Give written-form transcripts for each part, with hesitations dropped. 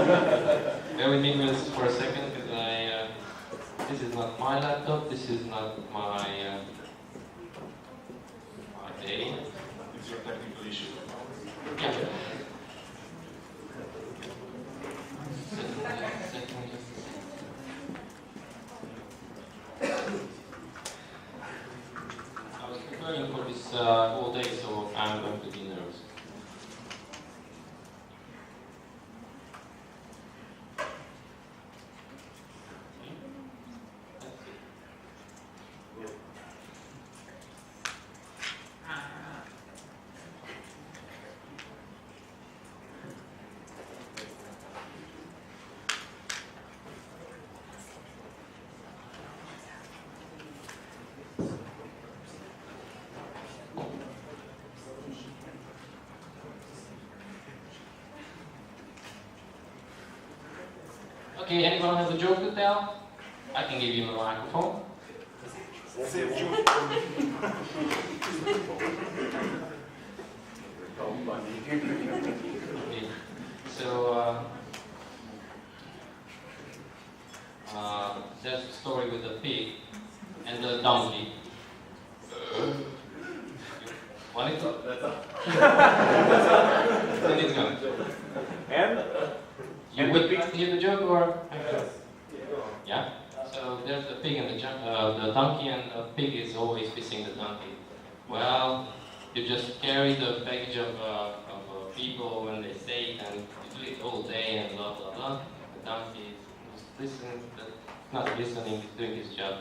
Bear with me for a second, because this is not my laptop, this is not my day. It's your technical issue. Yeah. I was preparing for this whole day, so I'm going to be nervous. Okay, anyone has a joke to tell? I can give you a microphone. Okay. So, there's a story with the pig and the donkey. Want it? Then it's gone. And? You would hear the joke, or? Yeah? So there's the pig and the donkey, and the pig is always pissing the donkey. Well, you just carry the baggage of people when they say it, and you do it all day and blah blah blah. The donkey is listening, not listening, he's doing his job.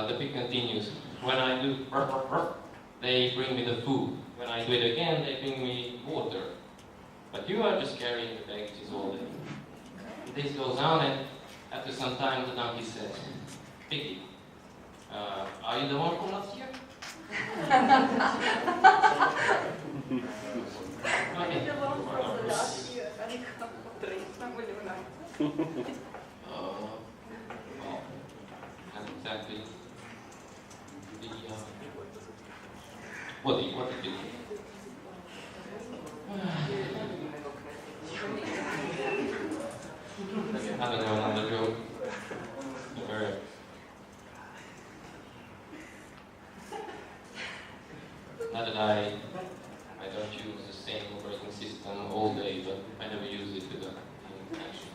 The pig continues. When I do they bring me the food. When I do it again, they bring me water. But you are just carrying the packages all day. This goes on, and after some time the donkey says, Piggy, are you the one from last year? Okay. Well, not exactly. What did you do? I don't know another joke. Or, not that I don't use the same operating system all day, but I never use it with the intention.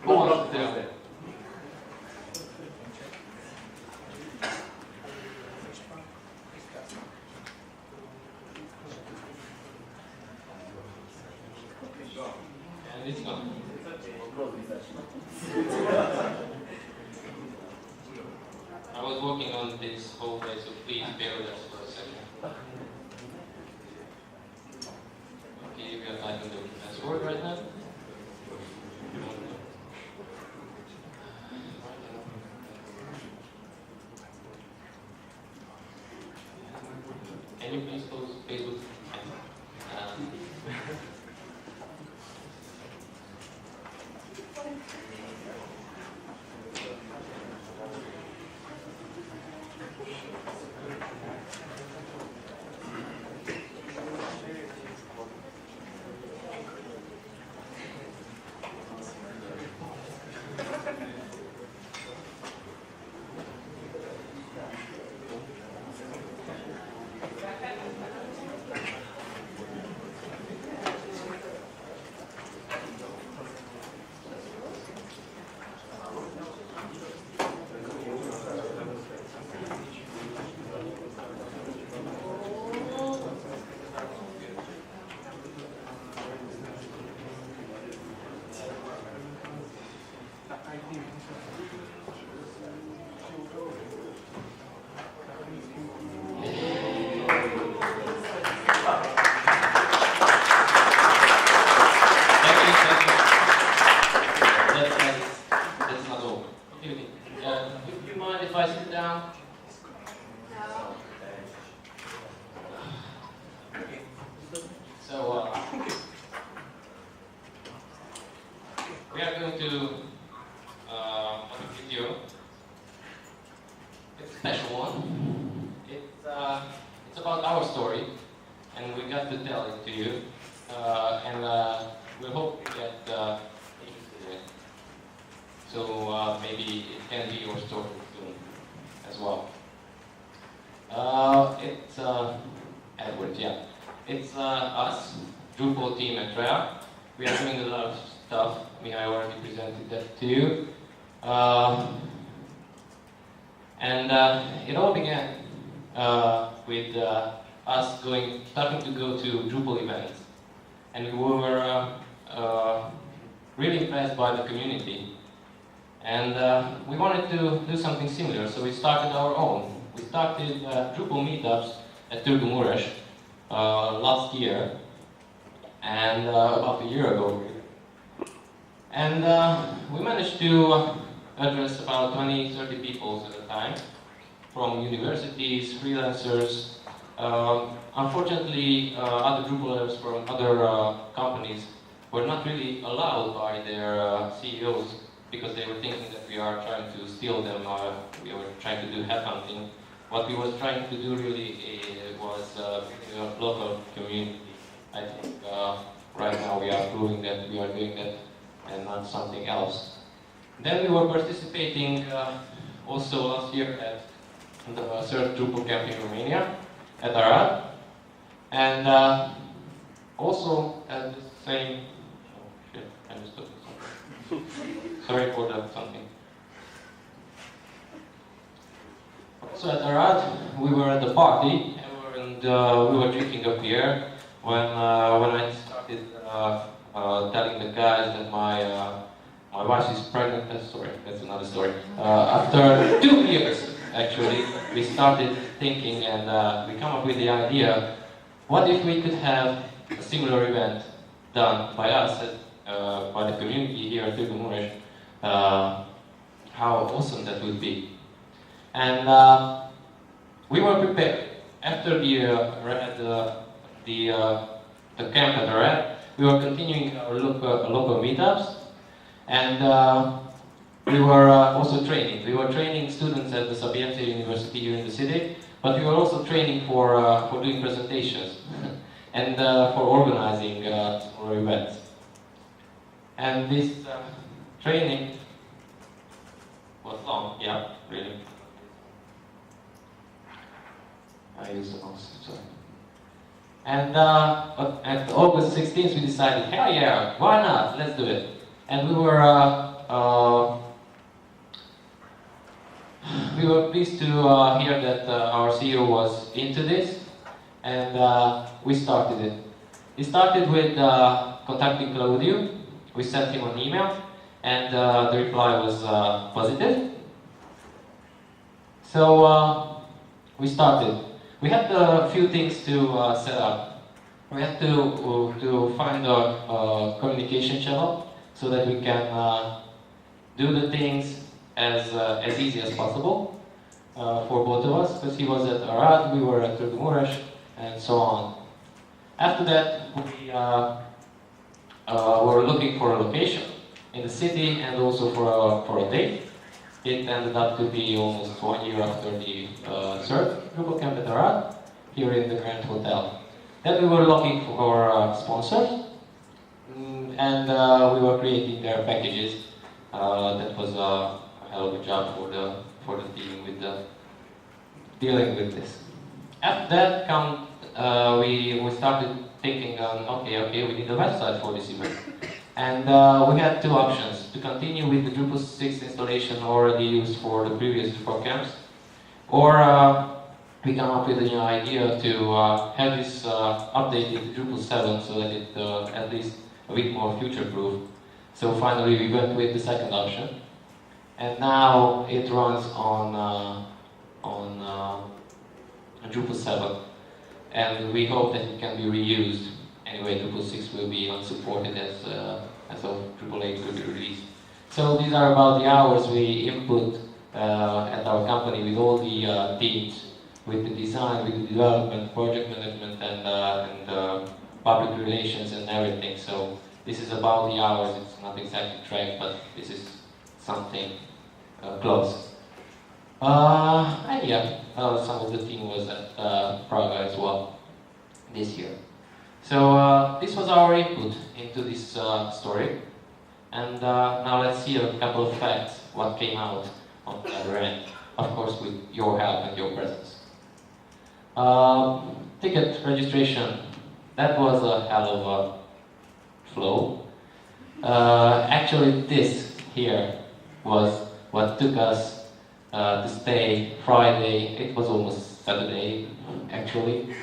Who wants to tell? And it's gone. I was working on this whole day, so please bear with us for a second. Okay, you got typing the password right now? Can you please close Facebook? That's not all. I sit down? So, we are going to make a video. It's a special one. It's about our story, and we got to tell it to you. And we hope you get interested in it. So maybe it can be your story soon as well. It's Edward, yeah. It's us, Drupal team at Reea. We are doing a lot of stuff. I already presented that to you. And it all began with us starting to go to Drupal events. And we were really impressed by the community. And we wanted to do something similar, so we started our own. We started Drupal meetups at Targu Mures last year, and about a year ago. And we managed to address about 20-30 people at a time, from universities, freelancers. Unfortunately, other Drupalers from other companies were not really allowed by their CEOs because they were thinking that we are trying to steal them, we were trying to do headhunting. What we were trying to do really was bring a local community. I think right now we are proving that we are doing that and not something else. Then we were participating also last year at the third DrupalCamp in Romania, at Arad, and also at the same, oh shit, I just took something. Sorry for that something. So at Arad, we were at the party, and we were drinking a beer when I started telling the guys that my wife is pregnant. Sorry, that's another story. After 2 years, actually, we started thinking, and we come up with the idea: what if we could have a similar event done by us, by the community here at Targu Mures? How awesome that would be! And we were prepared. After the camp at Red, we were continuing our local meetups, and we were also training. We were training students at the Sapienza University here in the city, but we were also training for doing presentations and for organizing smaller events. And this training was long, yeah, really. I use the mouse, sorry. And at August 16th, we decided, hell yeah, why not? Let's do it. And we were pleased to hear that our CEO was into this, and we started it. We started with contacting Claudio. We sent him an email, and the reply was positive. So we started. We had a few things to set up. We had to find a communication channel so that we can do the things as easy as possible for both of us, because he was at Arad, we were at Targu Mures, and so on. After that, we were looking for a location in the city and also for a date. It ended up to be almost 1 year after the third Drupal Camp at Arad, here in the Grand Hotel. Then we were looking for sponsors, and we were creating their packages. That was a hell of a job for the team with dealing with this. After that, we started thinking, okay, we need a website for this event. And we had two options: to continue with the Drupal 6 installation already used for the previous Drupal camps, or we come up with a new idea to have this updated to Drupal 7 so that it at least a bit more future-proof. So finally we went with the second option, and now it runs on Drupal 7, and we hope that it can be reused. Anyway, Drupal 6 will be unsupported as of Drupal 8 will be released. So these are about the hours we input at our company with all the teams, with the design, with the development, project management, and public relations and everything. So this is about the hours. It's not exactly tracked, but this is something close. And yeah, some of the team was at Praga as well this year. So this was our input into this story. And now let's see a couple of facts, what came out on the other end. Of course, with your help and your presence. Ticket registration, that was a hell of a flow. Actually, this here was what took us to stay Friday. It was almost Saturday, actually.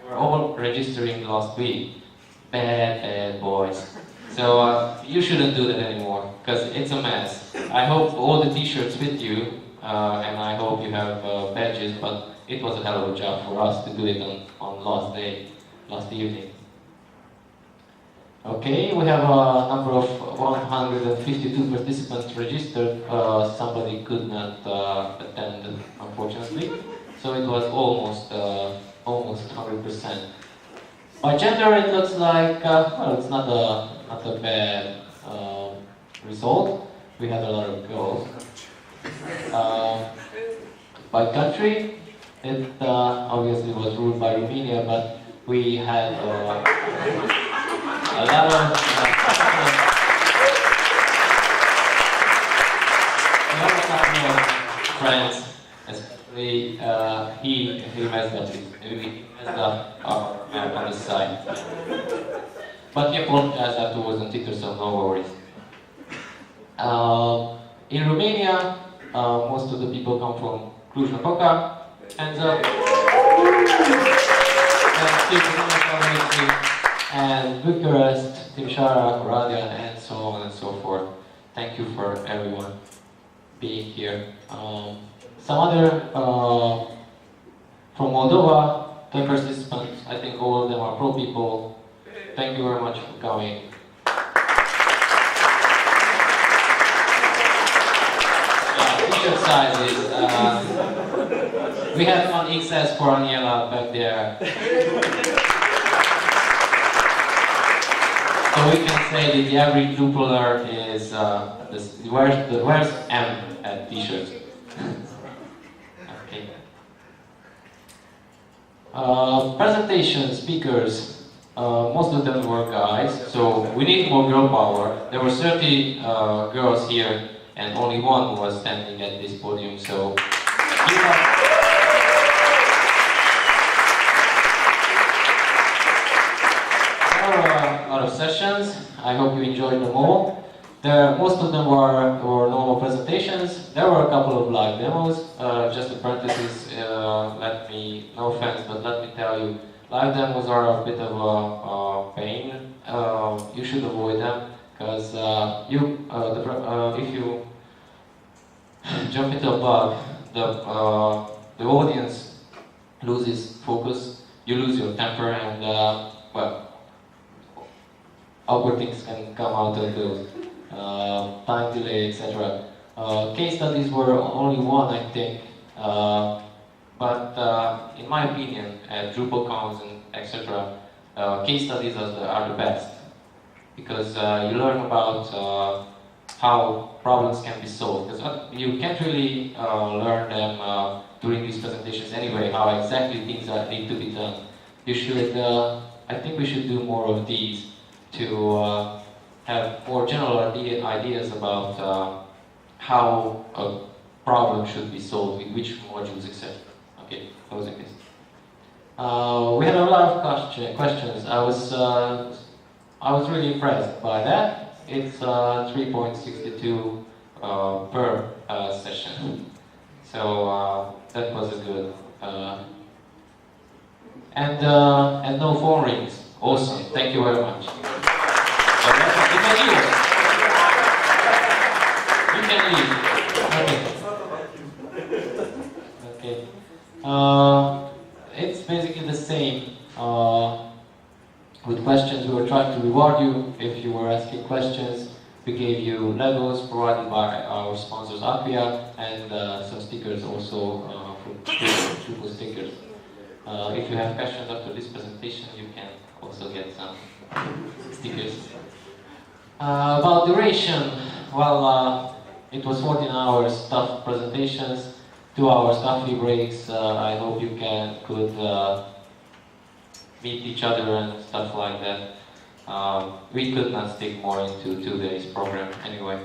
We were all registering last week. Bad boys. So you shouldn't do that anymore, because it's a mess. I hope all the t-shirts fit you, and I hope you have badges, but it was a hell of a job for us to do it on last day, last evening. Okay, we have a number of 152 participants registered. Somebody could not attend, unfortunately. So it was almost 100%. By gender, it looks like, well, it's not a bad result. We had a lot of girls. By country, it obviously was ruled by Romania, but we had a lot of friends, especially he messed up on the side. But he apologized afterwards on Twitter, so no worries. In Romania, most of the people come from Cluj-Napoca, hands up. And Bucharest, Timișoara, Oradea, and so on and so forth. Thank you for everyone being here. Some other from Moldova, 10 participants. I think all of them are pro people. Thank you very much for coming. T-shirt sizes. We had one XS for Aniela back there. So we can say that the average Drupaler is wears M at T-shirts. Okay. Presentation speakers. Most of them were guys, so we need more girl power. There were 30 girls here, and only one who was standing at this podium. So there were a lot of sessions. I hope you enjoyed them all. Most of them were normal presentations. There were a couple of live demos. Just a parenthesis, no offense, but let me tell you, live demos are a bit of a pain. You should avoid them, because if you jump into a bug, the audience loses focus, you lose your temper, and well, awkward things can come out of those. Time delay, etc. Case studies were only one, I think, but in my opinion, at DrupalCamps and etc., case studies are the best, because you learn about how problems can be solved. Because you can't really learn them during these presentations anyway, how exactly things need to be done. You should, I think we should do more of these to have more general ideas about how a problem should be solved, with which modules, etc. Okay, closing this. We had a lot of questions. I was really impressed by that. It's 3.62 per session. So that was a good. And no phone rings. Awesome. Thank you very much. You can leave. You can leave. Okay. Okay. It's basically the same. With questions, we were trying to reward you if you were asking questions. We gave you Legos provided by our sponsors Acquia, and some stickers also for Drupal stickers. If you have questions after this presentation, you can also get some stickers. About duration, well, it was 14 hours tough presentations, 2 hours coffee breaks. I hope you could meet each other and stuff like that. We could not stick more into 2 days program anyway.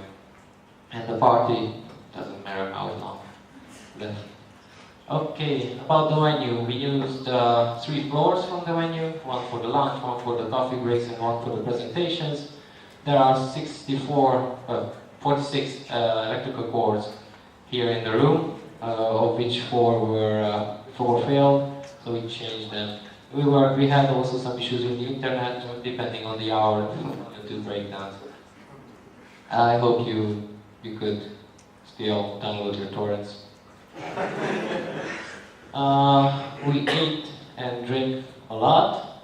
And the party doesn't matter how long left. Okay, about the venue. We used 3 floors from the venue, one for the lunch, one for the coffee breaks, and one for the presentations. There are 46 electrical cords here in the room, of which 4 failed, so we changed them. We had also some issues with the internet, depending on the hour, to breakdowns. I hope you could still download your torrents. We ate and drank a lot.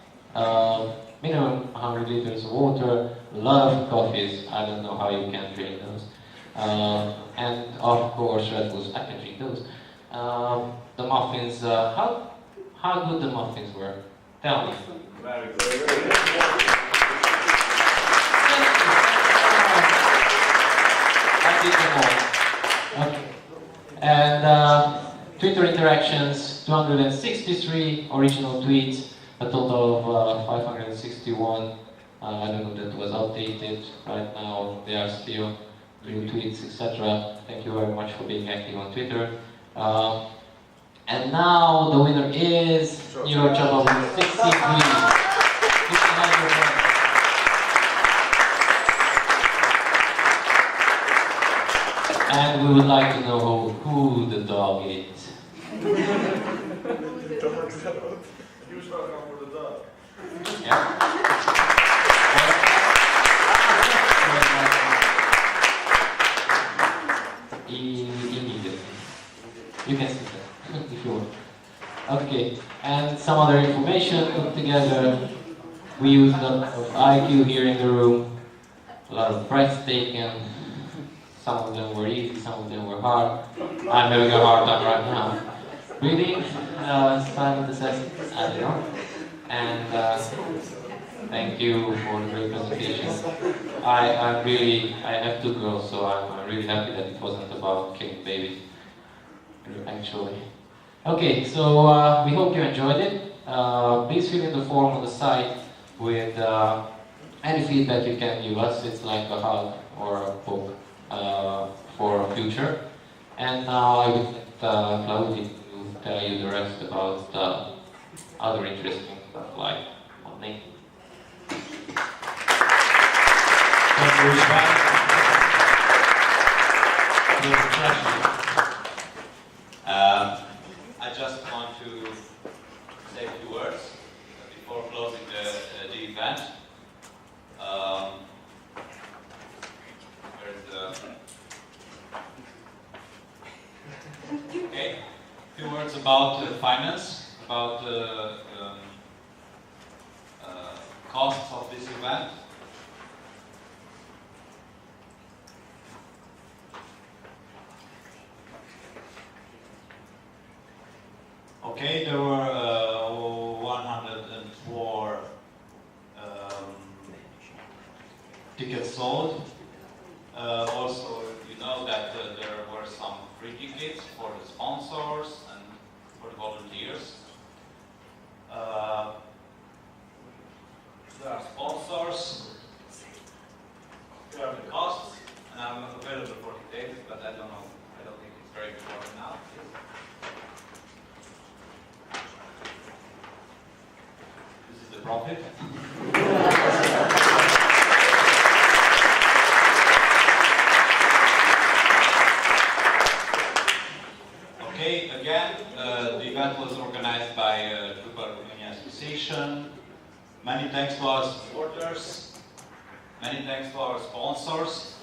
Minimum 100 liters of water, a lot of coffees. I don't know how you can drink those. And of course, Red Bulls. I can drink those. The muffins. How good the muffins were? Tell me. Very good. I did them all. Okay. And Twitter interactions, 263 original tweets, a total of 561. I don't know that was outdated right now. There are still new tweets, etc. Thank you very much for being active on Twitter. And now the winner is your job of 63. And we would like to know who the dog is. You should come for the dog. Yeah. Immediately. You can see that if you want. Okay, and some other information put together. We used a lot of IQ here in the room, a lot of breaths taken. Some of them were easy, some of them were hard. I'm having a hard time right now. Reading, silent assessment, I don't know. And thank you for the great presentation. I have 2 girls, so I'm really happy that it wasn't about killing babies, actually. Okay, so we hope you enjoyed it. Please fill in the form on the site with any feedback you can give us. It's like a hug or a poke for a future. And now I will let Claudia to tell you the rest about other interesting stuff like modeling. Thank you, István. I just want to say a few words before closing the event. Okay, a few words about finance, about costs of this event. Okay, there were 104 tickets sold. Also, you know that there were some free tickets for the sponsors and for the volunteers. There are sponsors, there are the costs, and I'm available for details, but I don't know, I don't think it's very important now. This is the profit. Okay, again, the event was organized by Drupal Association. Many thanks to our supporters, many thanks to our sponsors,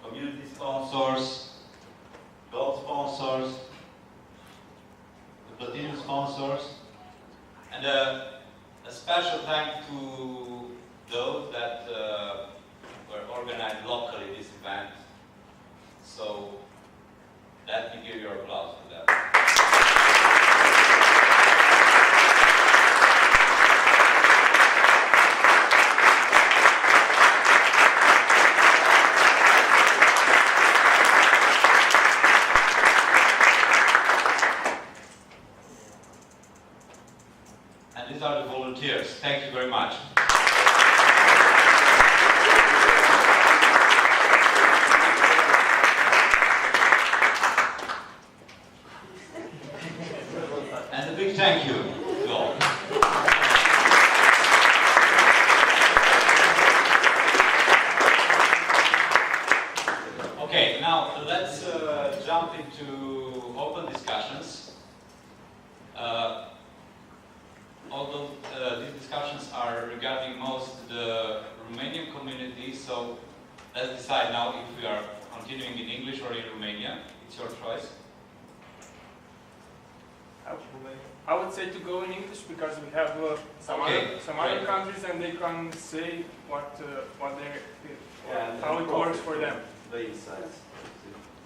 community sponsors, gold sponsors, the platinum sponsors, and a special thanks to those that were organized So let me give your applause to that. And these are the volunteers. Thank you very much. And a big thank you to all. Okay, now let's jump into open discussions. Although these discussions are regarding most the Romanian community, so let's decide now if we are continuing in English or in Romanian. It's your choice. I would say to go in English because we have some other countries and they can say what they how it works for them. The insights.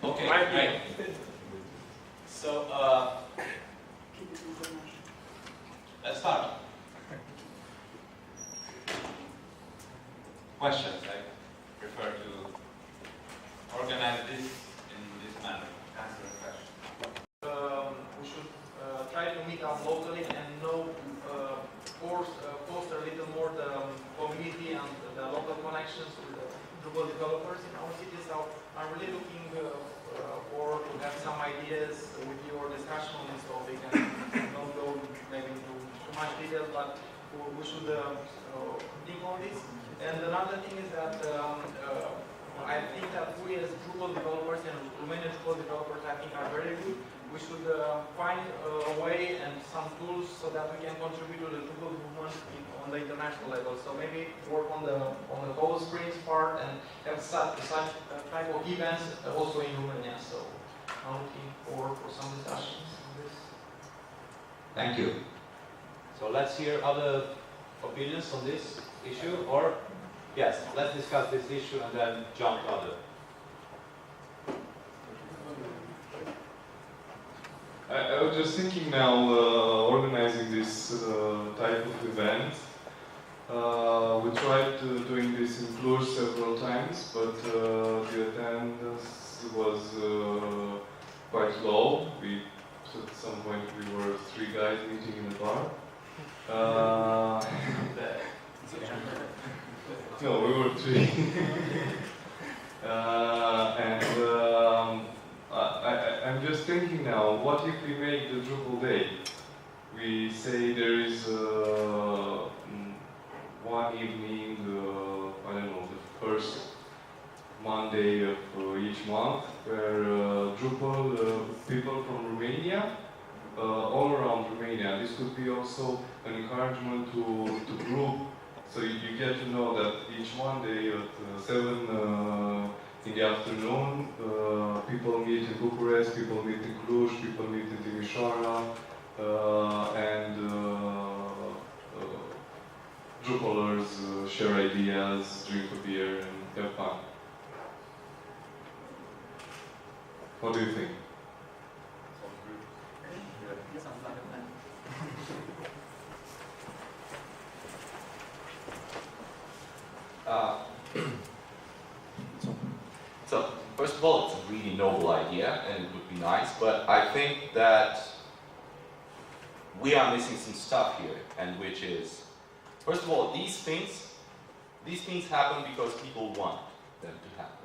Okay, Might be. great. So let's start. Questions? I prefer to organize this in this manner. Answer a question. We should try to meet up locally and foster a little more the community and the local connections with the Drupal developers in our city. So I'm really looking for to have some ideas with your discussion on this topic, and don't go maybe into too much detail, but we should think on this. And another thing is that I think that we as Drupal developers and Romanian Drupal developers, I think, are very good. We should find a way and some tools so that we can contribute to the Drupal movement on the international level. So maybe work on the Cold Springs part and have such type of events also in Romania. So I'm looking forward for some discussions on this. Thank you. So let's hear other opinions on this issue, or yes, let's discuss this issue and then jump to other. I was just thinking now, organizing this type of event. We tried doing this in Cluj several times, but the attendance was quite low. At some point we were 3 guys meeting in a bar. No, we were 3. I'm just thinking now, what if we make the Drupal day? We say there is one evening, I don't know, the first Monday of each month, where Drupal people from Romania, all around Romania, this could be also an encouragement to group, so you get to know that each Monday at 7 in the afternoon, people meet in Bucharest, people meet in Cluj, people meet in Timișoara, and Drupalers share ideas, drink a beer, and have fun. What do you think? So, first of all, it's a really noble idea and it would be nice, but I think that we are missing some stuff here, and which is, first of all, these things happen because people want them to happen.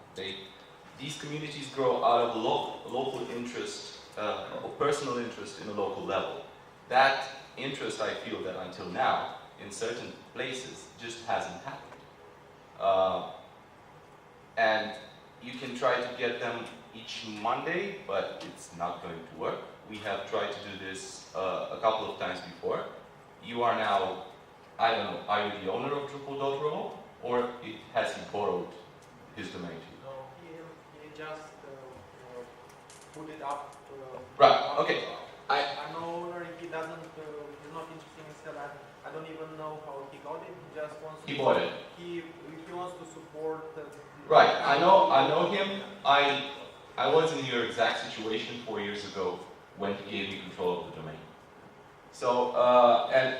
These communities grow out of local interest, or personal interest in a local level. That interest, I feel that until now, in certain places, just hasn't happened. And you can try to get them each Monday, but it's not going to work. We have tried to do this a couple of times before. You are now, I don't know, are you the owner of Drupal.ro, or has he borrowed his domain to you? No, he just put it up. Right, okay. I'm no owner, he doesn't, he's not interested in still. I don't even know how he got it. He just wants to. He bought it. He wants to support. Right, I know him. I I was in your exact situation 4 years ago when he gave me control of the domain. So, and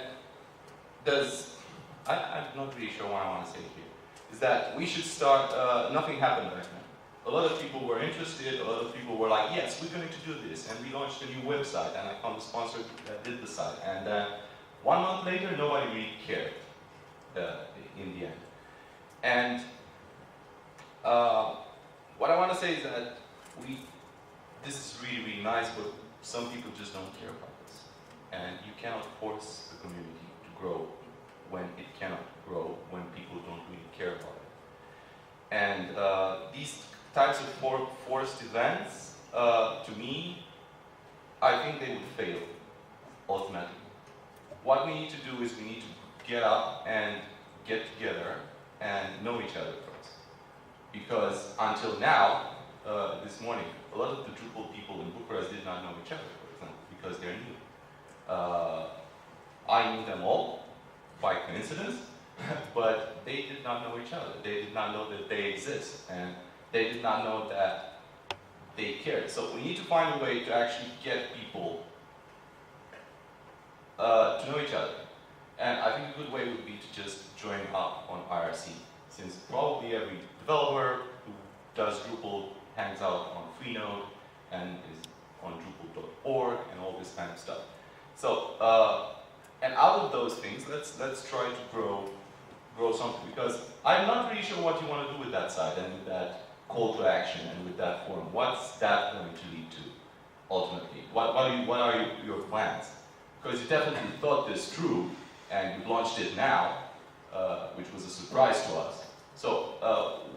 I'm not really sure what I want to say here, is that we should start, nothing happened back then. A lot of people were interested, a lot of people were like, yes, we're going to do this, and we launched a new website, and I found a sponsor that did the site. And 1 month later, nobody really cared in the end. And what I want to say is that this is really, really nice, but some people just don't care about this. And you cannot force the community to grow when it cannot grow, when people don't really care about it. And these types of forced events, to me, I think they would fail, ultimately. What we need to do is we need to get up and get together and know each other first. Because until now, this morning, a lot of the Drupal people in Bucharest did not know each other, for example, because they're new. I knew them all by coincidence, but they did not know each other. They did not know that they exist, and they did not know that they cared. So we need to find a way to actually get people to know each other. And I think a good way would be to just join up on IRC, since probably every developer who does Drupal hangs out on Freenode and is on Drupal.org and all this kind of stuff. So, and out of those things, let's try to grow something, because I'm not really sure what you want to do with that site and with that call to action and with that forum. What's that going to lead to, ultimately? What are your plans? Because you definitely thought this through, and you've launched it now, which was a surprise to us. So,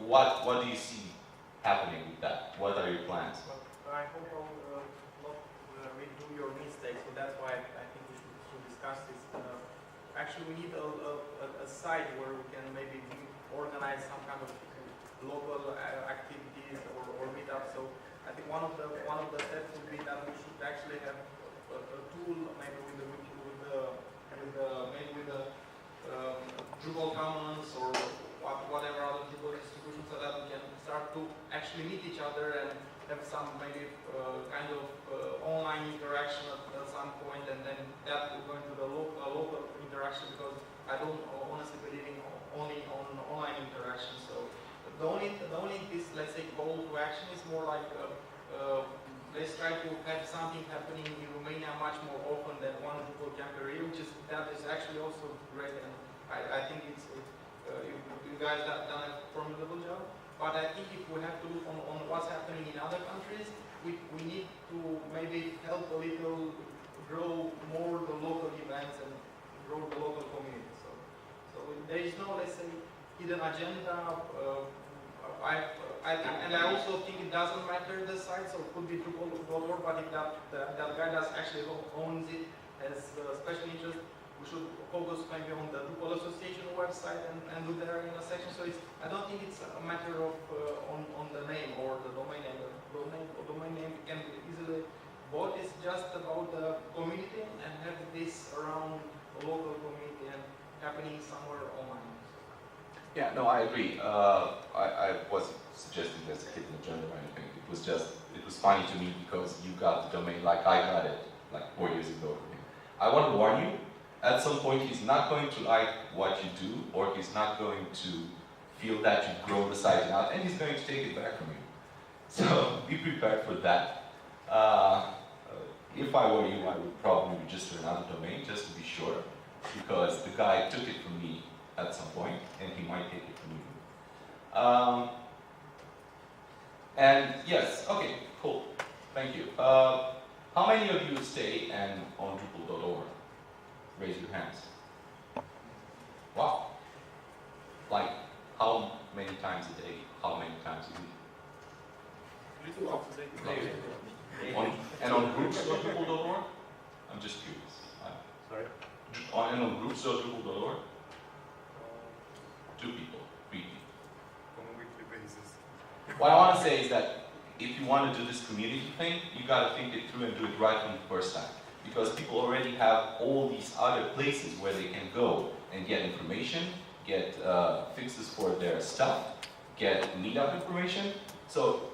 what do you see happening with that? What are your plans? Well, I hope I'll not redo your mistakes, so that's why I think we should discuss this. Actually, we need a site where we can maybe organize some kind of local activities or meetups. So I think one of the steps would be that we should actually have a tool, maybe with the Drupal Commons or whatever other Drupal distributions, so that we can start to actually meet each other and have some maybe kind of online interaction at some point, and then that will go into the local interaction, because I don't honestly believe in only on online interaction. So the only this, let's say, call to action is more like let's try to have something happening in Romania much more often than one DrupalCamp Mures, which is actually also great, and I think it's you guys have done a formidable job. But I think if we have to look on what's happening in other countries, we need to maybe help a little grow more the local events and grow the local community. So there is no, let's say, hidden agenda. And I also think it doesn't matter the site, so it could be Drupal.org, but if that guy does actually owns it, has special interest, we should focus maybe on the Drupal Association website and do there in a section. So I don't think it's a matter of on the name or the domain name. The domain name can be easily bought. It's just about the community and have this around the local community and happening somewhere online. Yeah, no, I agree. I wasn't suggesting there's a hidden agenda or anything. It was funny to me because you got the domain like I got it like 4 years ago. I want to warn you, at some point he's not going to like what you do, or he's not going to feel that you grow the site out, and he's going to take it back from you. So be prepared for that. If I were you, I would probably register another domain just to be sure, because the guy took it from me at some point, and he might take it from you. And yes, okay, cool, thank you. How many of you stay and on Drupal.org? Raise your hands. Wow. Like, how many times a day? How many times a week? And on groups.drupal.org? I'm just curious. Sorry? And on groups.drupal.org? 2 people, 3 people. On a weekly basis. What I want to say is that if you want to do this community thing, you got to think it through and do it right from the first time. Because people already have all these other places where they can go and get information, get fixes for their stuff, get meetup information. So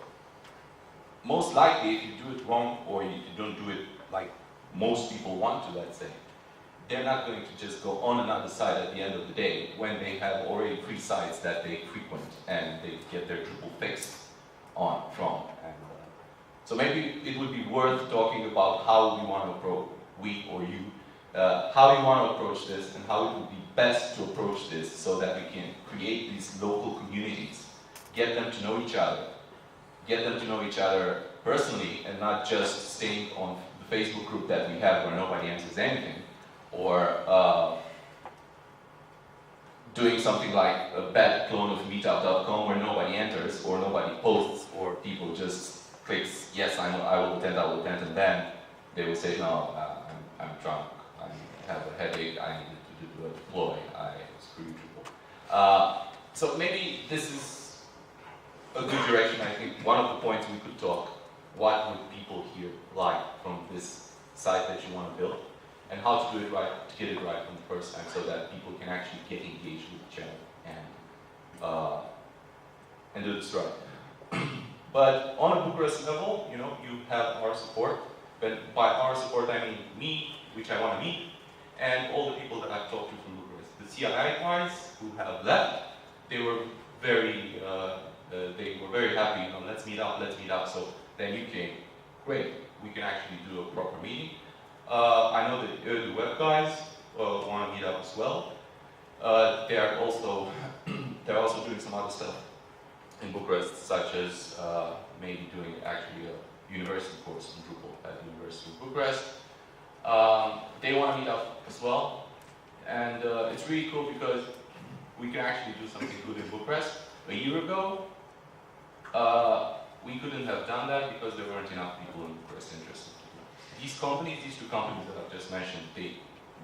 most likely, if you do it wrong or you don't do it like most people want to, let's say, they're not going to just go on another site at the end of the day when they have already 3 sites that they frequent and they get their Drupal fix from. And, so maybe it would be worth talking about how we want to approach, we or you, how we want to approach this and how it would be best to approach this so that we can create these local communities, get them to know each other personally and not just staying on the Facebook group that we have where nobody answers anything, or doing something like a bad clone of meetup.com where nobody enters or nobody posts or people just clicks, yes, I will attend, and then they will say, no, I'm drunk, I have a headache, I need to do a deploy, I screw Drupal. So maybe this is a good direction. I think one of the points we could talk, what would people here like from this site that you want to build, and how to do it right, to get it right from the first time so that people can actually get engaged with the channel and do this right. But on a Bucharest level, you have our support. But by our support, I mean me, which I want to meet, and all the people that I've talked to from Bucharest. The CII guys who have left, they were very happy. Let's meet up. So then you came. Great, we can actually do a proper meeting. I know that the web guys want to meet up as well. They're also doing some other stuff in Bucharest, such as maybe doing actually a university course in Drupal at the University of Bucharest. They want to meet up as well, and it's really cool because we can actually do something good in Bucharest. A year ago, we couldn't have done that because there weren't enough people in Bucharest interested. These two companies that I've just mentioned, they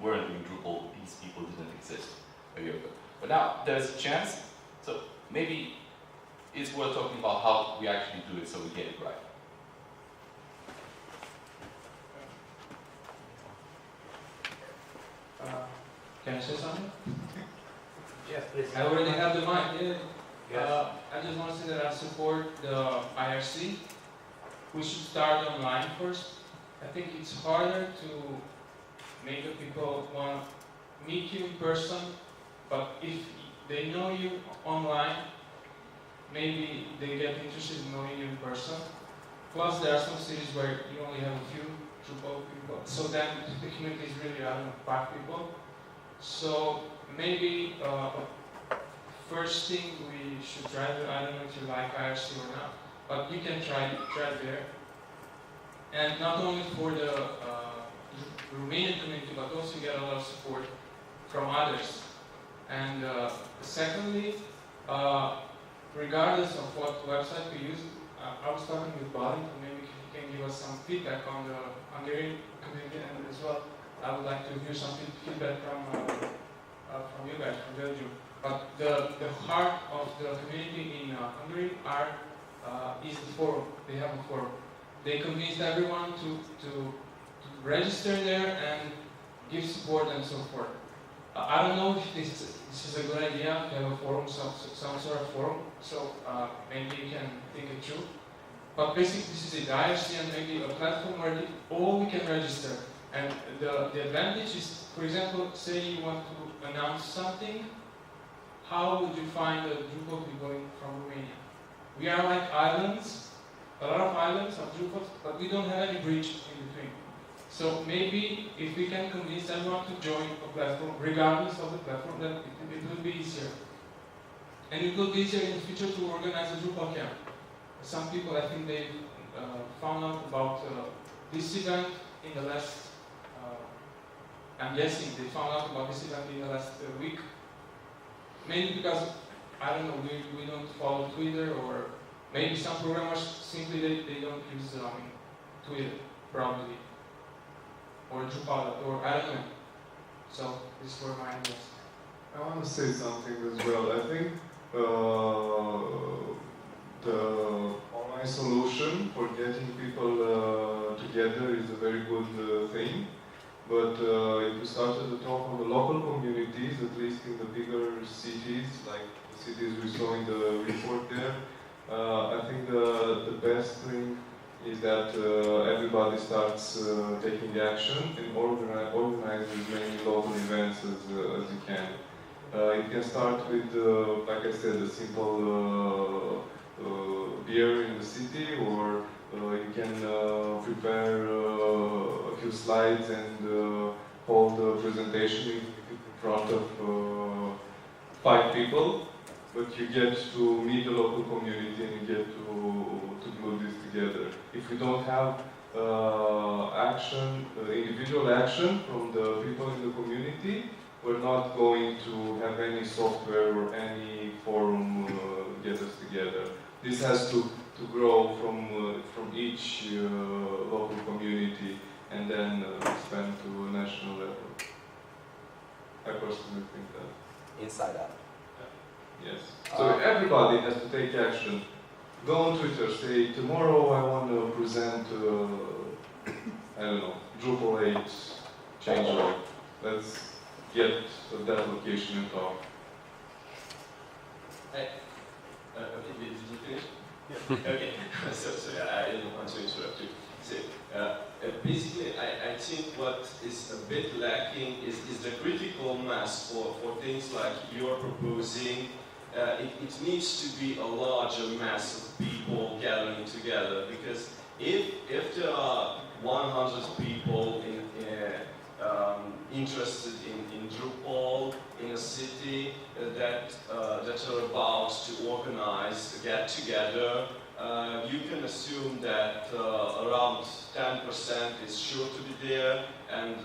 weren't doing Drupal. These people didn't exist a year ago. But now there's a chance, so maybe it's worth talking about how we actually do it so we get it right. Can I say something? Yes, please. I already have the mic. Yeah. Yes. I just want to say that I support the IRC. We should start online first. I think it's harder to make the people want to meet you in person, but if they know you online, maybe they get interested in knowing you in person. Plus, there are some cities where you only have a few Drupal people, so then the community is really, 5 people. So maybe first thing we should try to, I don't know if you like IRC or not, but you can try there. And not only for the Romanian community, but also get a lot of support from others. And secondly, regardless of what website we use, I was talking with Bali, maybe he can give us some feedback on the Hungarian community, and as well, I would like to hear some feedback from you guys, from Belgium. But the heart of the community in Hungary is the forum. They have a forum. They convinced everyone to register there and give support and so forth. I don't know if this is a good idea to have a forum, some sort of forum, so maybe you can think it through. But basically this is a IRC and maybe a platform where all we can register. And the advantage is, for example, say you want to announce something, how would you find the Drupal people from Romania? We are like islands, a lot of islands of Drupals, but we don't have any bridge in between. So maybe if we can convince everyone to join a platform, regardless of the platform, then it will be easier. And it will be easier in the future to organize a Drupal camp. Some people, I think they found out about this event in the last, I'm guessing they found out about this event in the last week. Mainly because, I don't know, we don't follow Twitter, or maybe some programmers simply they don't use Twitter, probably. Or Drupal, or I don't know. So, these were my ideas. I want to say something as well. I think the online solution for getting people together is a very good thing. But if you started to talk on the local communities, at least in the bigger cities, like the cities we saw in the report there, I think the best thing is that everybody starts taking action and organize as many local events as you can. It can start with, like I said, a simple beer in the city, or you can prepare a few slides and hold a presentation in front of 5 people. But you get to meet the local community and you get to glue this together. If we don't have action, individual action from the people in the community, we're not going to have any software or any forum get us together. This has to grow from each local community and then expand to a national level. I personally think that. Inside out. Yes. So everybody has to take action. Go on Twitter, say, tomorrow I want to present, I don't know, Drupal 8 changelog. Let's get to that location and talk. Okay, did you finish? Yeah. Okay, so I didn't want to interrupt you. So, basically, I think what is a bit lacking is the critical mass for things like you're proposing. It needs to be a larger mass of people gathering together, because if there are 100 people interested in Drupal in a city that are about to organize a get-together, you can assume that around 10% is sure to be there, and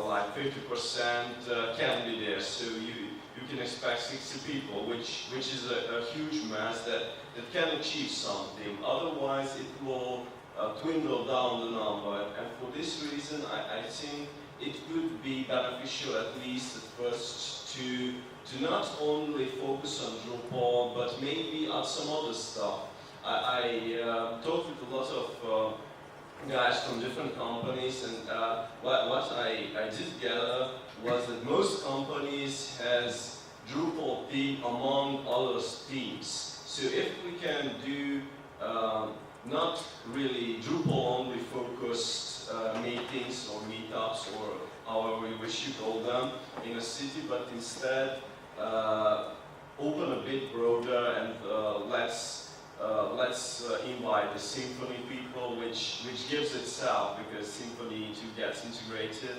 like 50% can be there. So you can expect 60 people, which is a huge mass that can achieve something. Otherwise, it will dwindle down the number. And for this reason, I think it would be beneficial, at least at first, to not only focus on Drupal, but maybe on some other stuff. I talked with a lot of guys from different companies, and what I did gather was that most companies has Drupal theme among other themes. So if we can do not really Drupal only focused meetings or meetups or however we wish you call them in a city, but instead open a bit broader and let's invite the Symfony people, which gives itself, because Symfony 2 gets integrated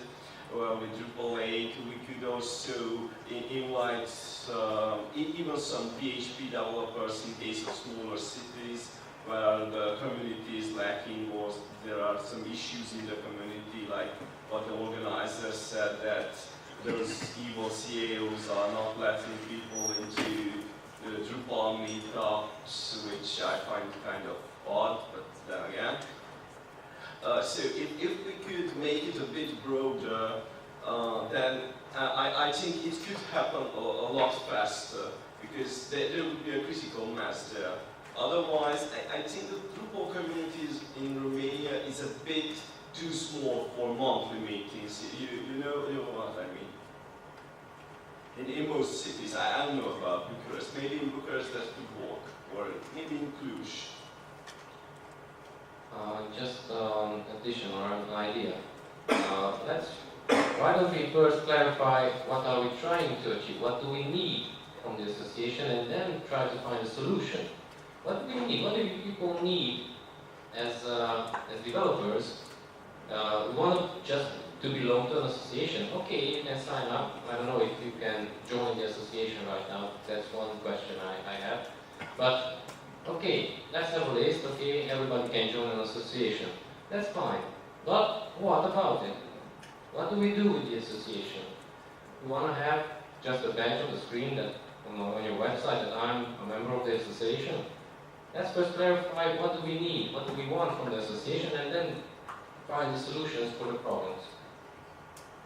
with Drupal 8. We could also invite even some PHP developers in case of smaller cities where the community is lacking, or there are some issues in the community, like what the organizers said, that those evil CEOs are not letting people into the Drupal meetups, which I find kind of odd, but then again. So if we could make it a bit broader, then I think it could happen a lot faster, because there would be a critical mass there. Otherwise, I think the Drupal communities in Romania is a bit too small for monthly meetings. You know what I mean. In most cities, I don't know about Bucharest. Maybe in Bucharest that could work, or maybe in Cluj. Just addition or an idea. Why don't we first clarify what are we trying to achieve? What do we need from the association, and then try to find a solution. What do we need? What do people need as developers? We want just to belong to an association. Okay, you can sign up. I don't know if you can join the association right now. That's one question I have. But okay, let's have a list. Okay, everybody can join an association. That's fine. But what about it? What do we do with the association? We want to have just a badge on the screen that on your website that I'm a member of the association. Let's first clarify what do we need, what do we want from the association, and then find the solutions for the problems.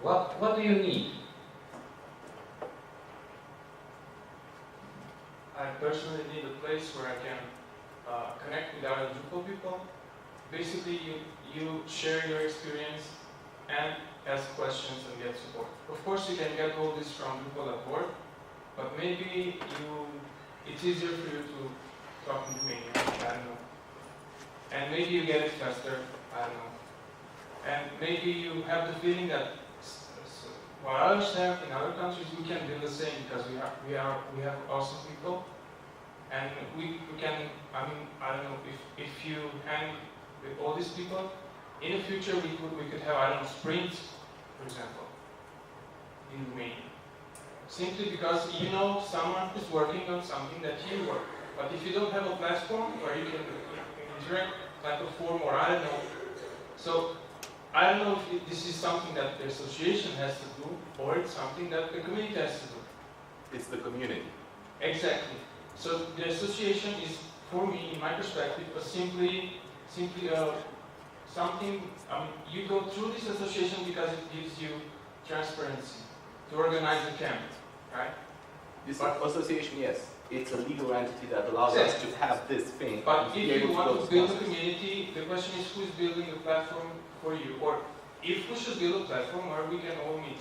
What do you need? I personally need a place where I can connect with other Drupal people. Basically, you share your experience and ask questions and get support. Of course, you can get all this from Drupal.org, but maybe it's easier for you to talk with me. I don't know. and maybe you get it faster, I don't know. And maybe you have the feeling that while others have in other countries, we can do the same because we have awesome people, and we can. I mean, I don't know if you hang with all these people, in the future we could have, I don't know, sprints, for example, in Romania. Simply because you know someone is working on something that you work. But if you don't have a platform where you can interact, like a forum or I don't know, so I don't know if this is something that the association has to do or it's something that the community has to do. It's the community. Exactly. So the association is, for me, in my perspective, simply something. I mean, you go through this association because it gives you transparency to organize the camp, right? This association, yes, it's a legal entity that allows us to have this thing. But if you want to build a community, the question is who's building the platform for you, or if we should build a platform where we can all meet.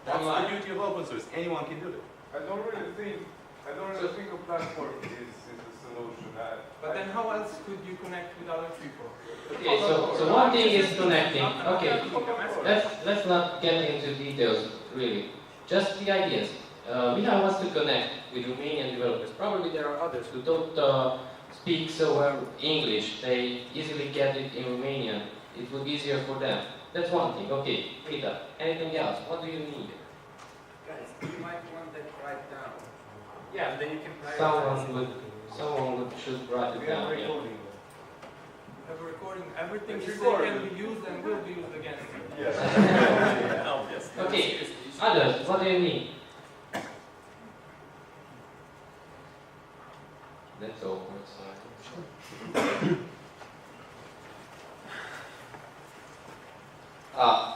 That's the beauty of open source. Anyone can do it. I don't really think a platform is a solution. But then how else could you connect with other people? Okay, so one thing is connecting. Okay, let's not get into details really. Just the ideas. Miha wants to connect with Romanian developers. Probably there are others who don't speak so well English. They easily get it in Romanian. It would be easier for them. That's one thing. Okay, Rita, anything else? What do you need? Guys, you might want that write down. Yeah, then you can Someone should write it down. Yeah. Have a recording. Everything It's you say recorded. can be used and will be used against you. Yes. Obvious. Okay, others, what do you need? That's awkward. Sorry.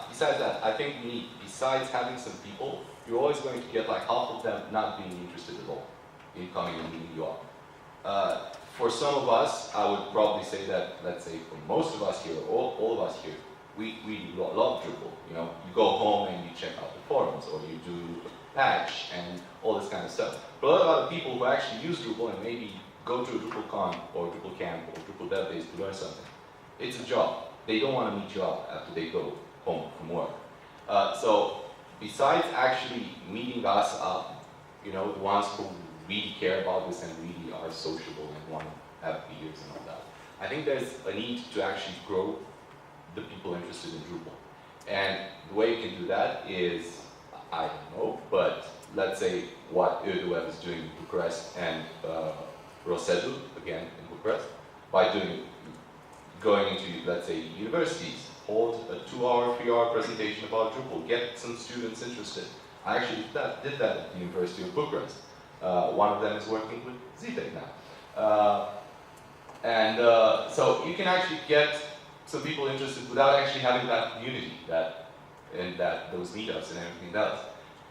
Besides that, I think we need, besides having some people, you're always going to get like half of them not being interested at all in coming and meeting you up. For some of us, I would probably say that, let's say for most of us here, all of us here, we love Drupal. You know, you go home and you check out the forums, or you do patch and all this kind of stuff. But a lot of other people who actually use Drupal and maybe go to a DrupalCon or DrupalCamp or Drupal Dev Days to learn something, it's a job. They don't want to meet you up after they go home from work. So besides actually meeting us up, you know, the ones who really care about this and really are sociable and want to have beers and all that, I think there's a need to actually grow the people interested in Drupal. And the way you can do that is, I don't know, but let's say what Web is doing in Bucharest and Rosedu, again in Bucharest, by going into, let's say, universities, hold a 2-hour, 3-hour presentation about Drupal, get some students interested. I actually did that at the University of Bucharest. One of them is working with ZTech now. So you can actually get some people interested without actually having that community, those meetups and everything else.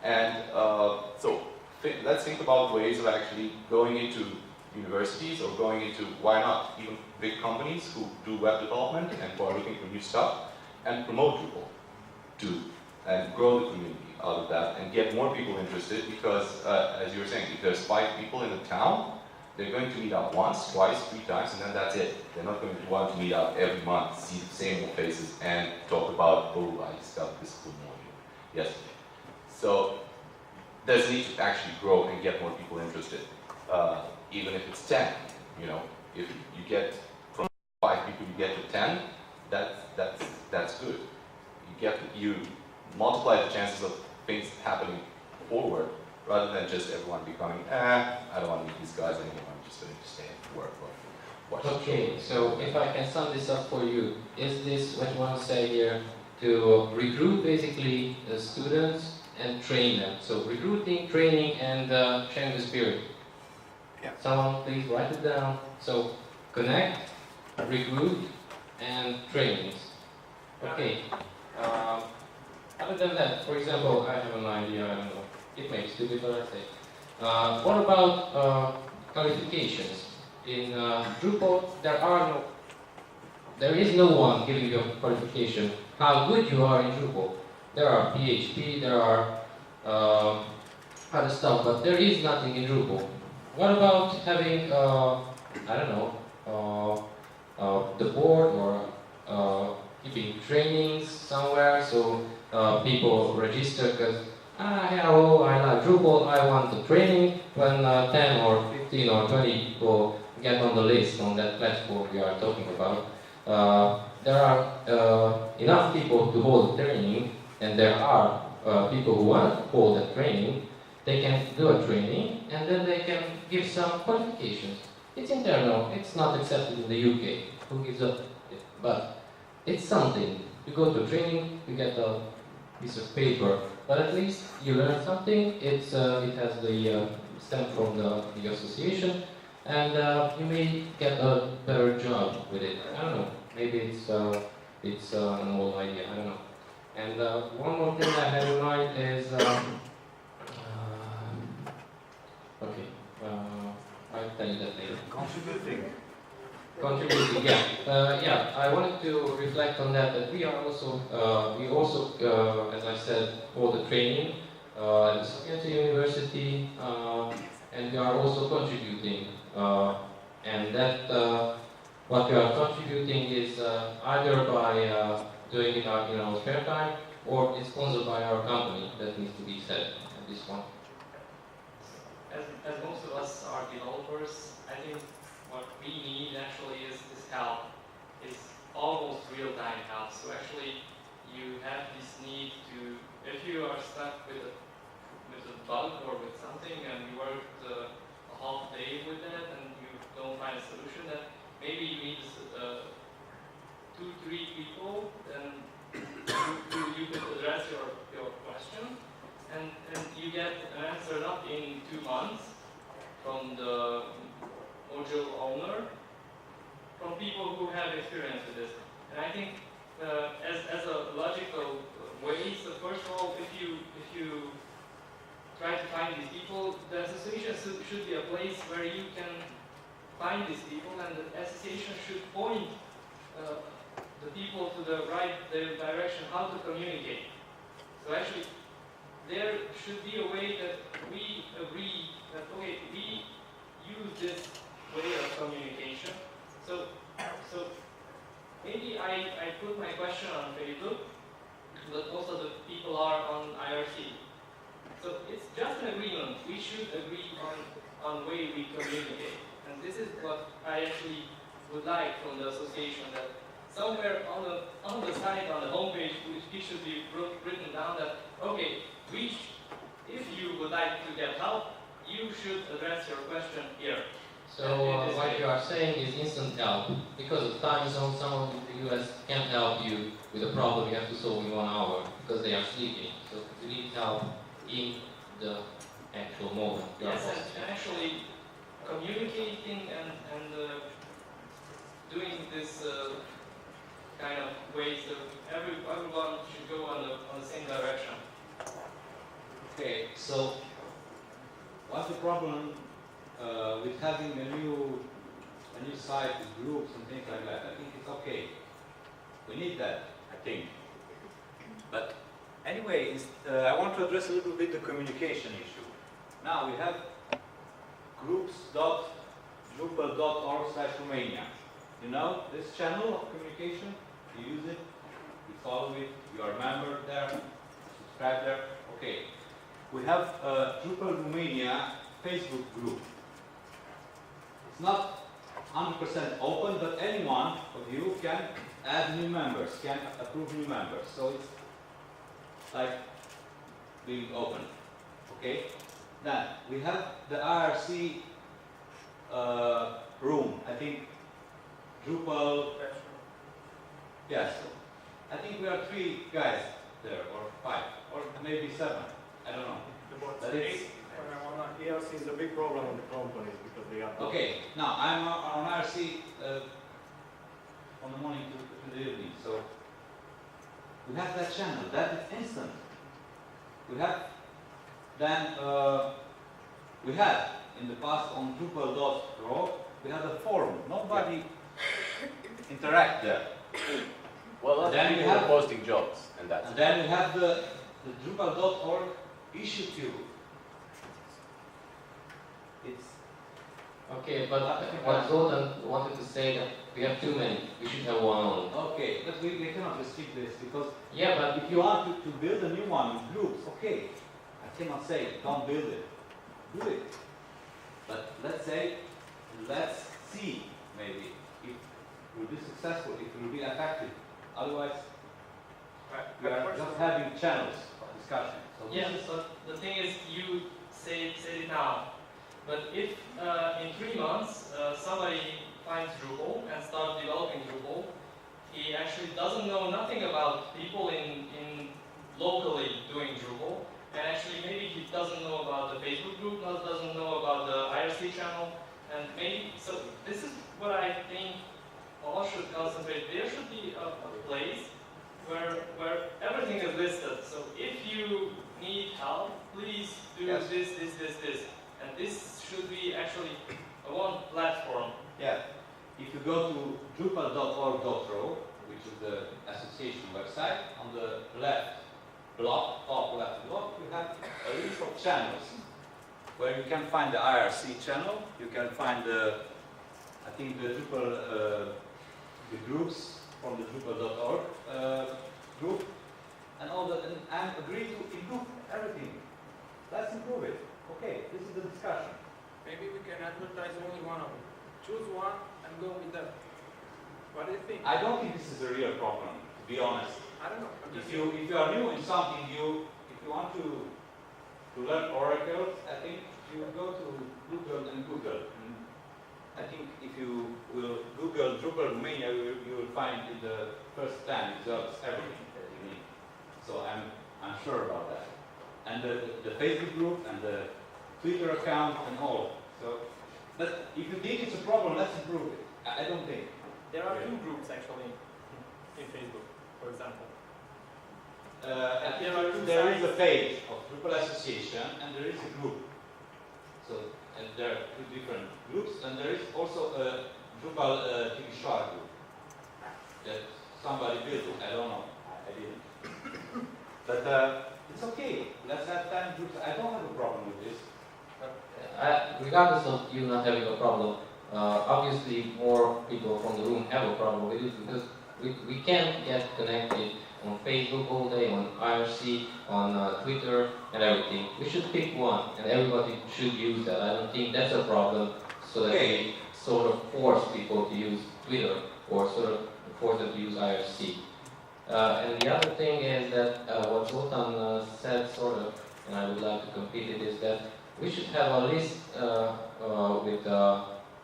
And let's think about ways of actually going into universities or going into, why not, even big companies who do web development and who are looking for new stuff, and promote Drupal and grow the community out of that and get more people interested, because as you were saying, if there's 5 people in the town, they're going to meet up once, twice, 3 times, and then that's it. They're not going to want to meet up every month, see the same old faces, and talk about, oh, I discovered this cool module yesterday. So there's a need to actually grow and get more people interested, even if it's 10. You know, if you get from 5 people, you get to 10. That's good. You multiply the chances of things happening forward, rather than just everyone becoming, I don't want to meet these guys anymore, I'm just going to stay at work or watch. Okay, so if I can sum this up for you, is this what you want to say here? To recruit basically the students and train them. So recruiting, training, and sharing the spirit. Yeah. Someone please write it down. So connect, recruit, and trainings. Okay. Other than that, for example, I have an idea, I don't know. It may be stupid, but I say. What about qualifications? In Drupal, there is no one giving you a qualification how good you are in Drupal. There are PHP, there are other stuff, but there is nothing in Drupal. What about having, I don't know, the board or giving trainings somewhere, so people register because, hello, I like Drupal, I want the training. When 10 or 15 or 20 people get on the list on that platform we are talking about, there are enough people to hold the training, and there are people who want to hold that training. They can do a training, and then they can give some qualifications. It's internal, it's not accepted in the UK. Who gives up? But it's something. You go to training, you get a piece of paper, but at least you learn something. It has the stamp from the association, and you may get a better job with it. I don't know. Maybe it's an old idea. I don't know. And one more thing I have in mind is okay. I'll tell you that later. Contributing, yeah. I wanted to reflect on that. That we also, as I said, hold the training at the Fekete University, and we are also contributing. And that what we are contributing is either by doing it in our spare time, or it's sponsored by our company. That needs to be said at this point. As most of us are developers, I think what we need actually is help. It's almost real-time help. So actually, you have this need to, if you are stuck with a bug or with something, and you worked a half day with that, and you don't find a solution, then maybe you need 2-3 people, then you could address your question, and you get an answer not in 2 months from the module owner, from people who have experience with this. And I think as a logical way, so first of all, if you try to find these people, the association should be a place where you can find these people, and the association should point the people to the direction how to communicate. So actually, there should be a way that we agree that, okay, we use this way of communication. So maybe I put my question on Facebook, but also the people are on IRC. So it's just an agreement. We should agree on way we communicate. And this is what I actually would like from the association, that somewhere on the site, on the homepage, it should be written down that, okay, if you would like to get help, you should address your question here. So what you are saying is instant help. Because of time zone, someone in the US can't help you with a problem you have to solve in 1 hour because they are sleeping. So you need help in the actual moment. Yes, and actually communicating and doing this kind of ways that everyone should go on the same direction. Okay, so what's the problem with having a new site with groups and things like that? I think it's okay. We need that, I think. But anyway, I want to address a little bit the communication issue. Now we have groups.drupal.org/Romania. You know this channel of communication? You use it, you follow it, you are a member there, subscribe there. Okay. We have a Drupal Romania Facebook group. It's not 100% open, but any one of you can add new members, can approve new members. So it's like being open. Okay? Then we have the IRC room. I think Drupal. Yes. I think we are 3 guys there, or 5, or maybe 7. I don't know. But it's ERC is a big problem in the companies because they are. okay. Now I'm on IRC from the morning to the evening. So we have that channel. That is instant. We have then we had in the past on Drupal.org we had a forum. Nobody interact there. Well, then we have posting jobs and that. And then we have the Drupal.org issue queue. It's okay, but what Zoltan wanted to say that We have too many. We should have one only. Okay, but we cannot restrict this because Yeah, but if you want to build a new one in groups, okay, I cannot say don't build it. Do it. But let's say, let's see maybe if it will be successful, if it will be effective. Otherwise, we are just having channels of discussion. So Yeah, but the thing is, you say it now. But if in 3 months somebody finds Drupal and starts developing Drupal, he actually doesn't know nothing about people in locally doing Drupal, and actually maybe he doesn't know about the Facebook group, doesn't know about the IRC channel, and maybe, so this is what I think all should concentrate. There should be a place where everything is listed. So if you need help, please do Yes. this. And this should be actually a one platform. yeah, if you go to drupal.org.ro, which is the association website, on the left block, top left block, you have a list of channels where you can find the IRC channel, you can find the, I think the Drupal, the groups from the Drupal.org group, and all that, and I'm agree to improve everything. Let's improve it. Okay, this is the discussion. Maybe we can advertise only one of them. Choose one and go with that. What do you think? I don't think this is a real problem, to be honest. I don't know. If you are new in something, if you want to learn Oracle, I think you go to Google and Google. I think if you will Google Drupal Romania, you will find in the first 10 results everything that you need. So I'm sure about that. And the Facebook group and the Twitter account and all. So, but if you think it's a problem, let's improve it. I don't think. There are 2 groups actually in Facebook, for example. There is a page of Drupal Association and there is a group. So, and there are 2 different groups, and there is also a Drupal TV Shark group that somebody built it. I don't know. I didn't. But it's okay. Let's have 10 groups. I don't have a problem with this. regardless of you not having a problem, obviously more people from the room have a problem with it because we can't get connected on Facebook all day, on IRC, on Twitter and everything. We should pick one and everybody should use that. I don't think that's a problem, so that we sort of force people to use Twitter or sort of force them to use IRC. And the other thing is that what Zoltan said sort of, and I would like to complete it, is that we should have a list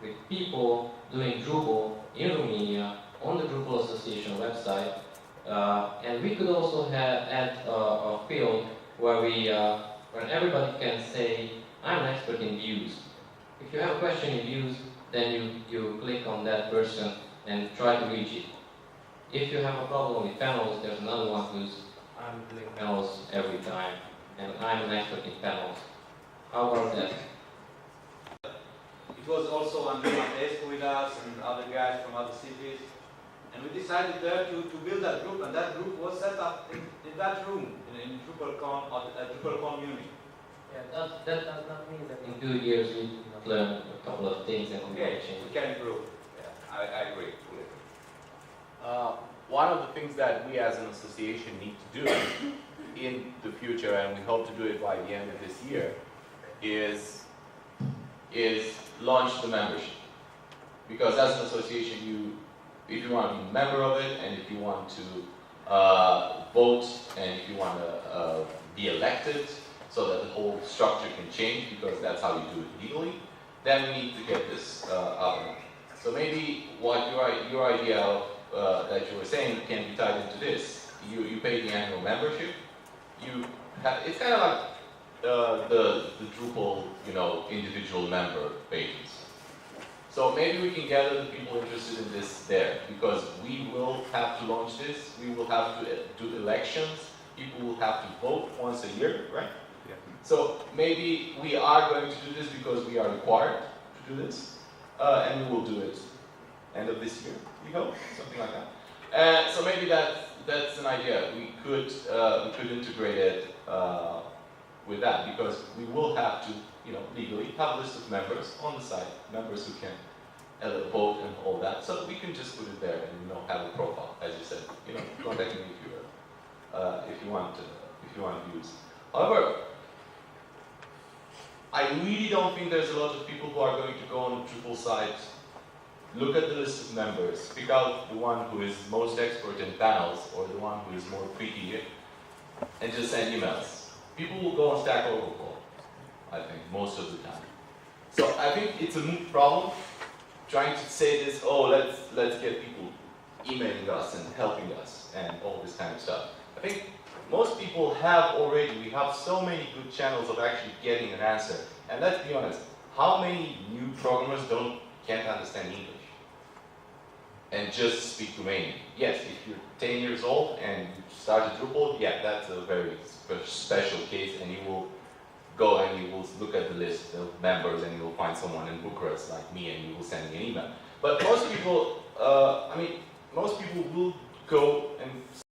with people doing Drupal in Romania on the Drupal Association website, and we could also add a field where where everybody can say, I'm an expert in views. If you have a question in views, then you click on that person and try to reach it. If you have a problem with panels, there's another one I'm doing panels every time, and I'm an expert in panels. How about that? It was also Andrea Esco with us and other guys from other cities. And we decided there to build that group, and that group was set up in that room, in DrupalCamp, DrupalCamp Mures. Yeah, that does not mean that in 2 years we learn a couple of things and we can change. We can improve. Yeah, I agree. One of the things that we as an association need to do in the future, and we hope to do it by the end of this year, is launch the membership. Because as an association, if you want to be a member of it, and if you want to vote, and if you want to be elected, so that the whole structure can change, because that's how you do it legally, then we need to get this up and running. So maybe what your idea of that you were saying can be tied into this. You pay the annual membership. It's kind of like the Drupal, individual member pages. So maybe we can gather the people interested in this there, because we will have to launch this. We will have to do elections. People will have to vote once a year, right? Yeah. So maybe we are going to do this because we are required to do this, and we will do it end of this year, we hope, something like that. So maybe that's an idea. We could integrate it with that, because we will have to, legally have a list of members on the site, members who can vote and all that. So we can just put it there and have a profile, as you said. Contact me if you want views. However, I really don't think there's a lot of people who are going to go on the Drupal site, look at the list of members, pick out the one who is most expert in panels or the one who is more pretty, and just send emails. People will go on Stack Overflow, I think, most of the time. So I think it's a moot problem, trying to say this, oh, let's get people emailing us and helping us and all this kind of stuff. I think most people we have so many good channels of actually getting an answer. And let's be honest, how many new programmers can't understand English and just speak Romanian? Yes, if you're 10 years old and you started Drupal, yeah, that's a very special case, and you will go and you will look at the list of members and you will find someone in Bucharest like me and you will send me an email. But most people, most people will go and